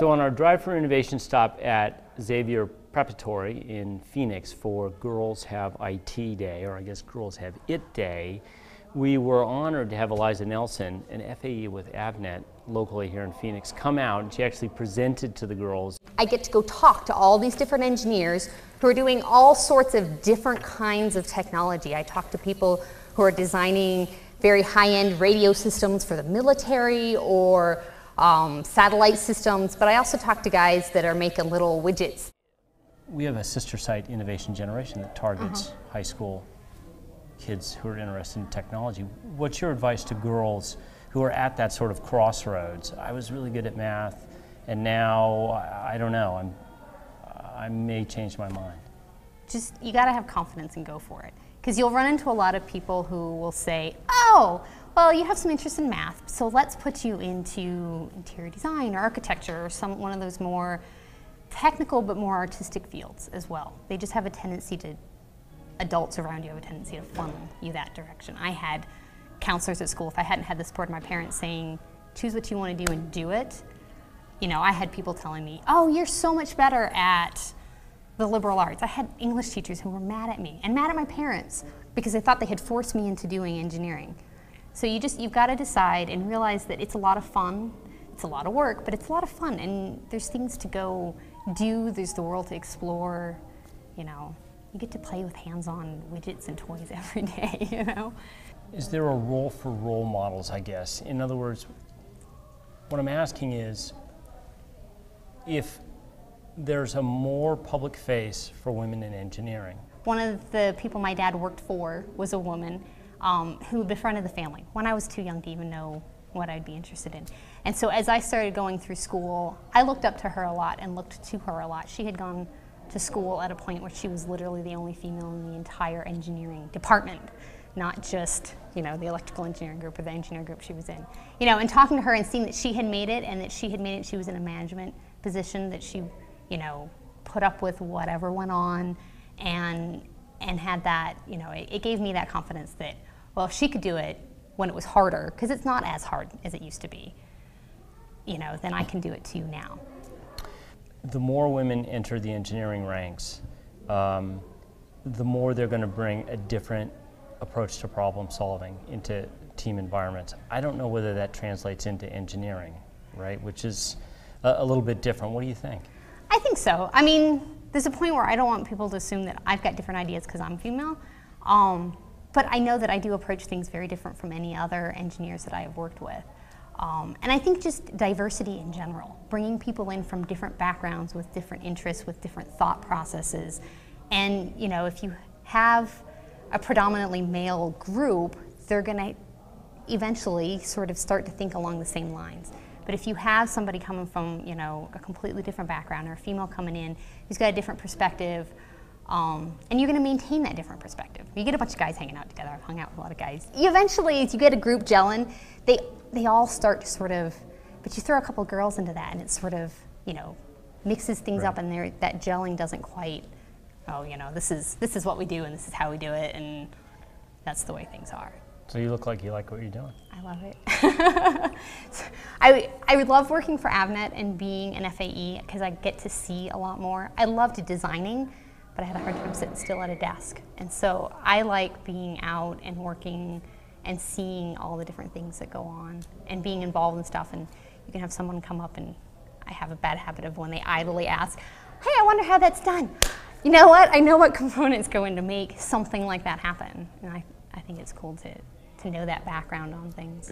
So on our Drive for Innovation stop at Xavier Preparatory in Phoenix for Girls Have IT Day, or I guess Girls Have IT Day, we were honored to have Eliza Nelson, an FAE with Avnet, locally here in Phoenix, come out, and she actually presented to the girls. I get to go talk to all these different engineers who are doing all sorts of different kinds of technology. I talk to people who are designing very high-end radio systems for the military or satellite systems, but I also talk to guys that are making little widgets. We have a sister site, Innovation Generation, that targets high school kids who are interested in technology. What's your advice to girls who are at that sort of crossroads? I was really good at math, and now, I don't know, I may change my mind. Just, you gotta have confidence and go for it. Because you'll run into a lot of people who will say, oh, well, you have some interest in math, so let's put you into interior design or architecture or one of those more technical but more artistic fields as well. They just have a tendency to, adults around you have a tendency to funnel you that direction. I had counselors at school, if I hadn't had the support of my parents saying, choose what you want to do and do it, you know, I had people telling me, oh, you're so much better at the liberal arts. I had English teachers who were mad at me and mad at my parents because they thought they had forced me into doing engineering. So you've got to decide and realize that it's a lot of fun, it's a lot of work, but it's a lot of fun, and there's things to go do, there's the world to explore, you know. You get to play with hands-on widgets and toys every day, you know. Is there a role for role models, I guess? In other words, what I'm asking is, if there's a more public face for women in engineering. One of the people my dad worked for was a woman who befriended the family when I was too young to even know what I'd be interested in. And so as I started going through school, I looked up to her a lot and looked to her a lot. She had gone to school at a point where she was literally the only female in the entire engineering department, not just, you know, the electrical engineering group or the engineering group she was in. You know, and talking to her and seeing that she had made it and that she had made it, she was in a management position, that she, you know, put up with whatever went on and had that, you know, it gave me that confidence that, well, if she could do it when it was harder, because it's not as hard as it used to be, you know, then I can do it too now. The more women enter the engineering ranks, the more they're going to bring a different approach to problem solving into team environments. I don't know whether that translates into engineering, right, which is a little bit different. What do you think? I think so. I mean, there's a point where I don't want people to assume that I've got different ideas because I'm female, but I know that I do approach things very different from any other engineers that I have worked with. And I think just diversity in general, bringing people in from different backgrounds with different interests, with different thought processes. And, you know, if you have a predominantly male group, they're going to eventually sort of start to think along the same lines. But if you have somebody coming from, you know, a completely different background, or a female coming in who's got a different perspective, and you're going to maintain that different perspective. You get a bunch of guys hanging out together. I've hung out with a lot of guys. Eventually, as you get a group gelling, they all start to sort of, but you throw a couple of girls into that, and it sort of, you know, mixes things up, and that gelling doesn't quite, oh, you know, this is what we do, and this is how we do it, and that's the way things are. So you look like you like what you're doing. I love it. I would love working for Avnet and being an FAE because I get to see a lot more. I loved designing, but I had a hard time sitting still at a desk. And so I like being out and working and seeing all the different things that go on and being involved in stuff. And you can have someone come up, and I have a bad habit of when they idly ask, hey, I wonder how that's done. You know what? I know what components go in to make something like that happen. And I think it's cool to know that background on things.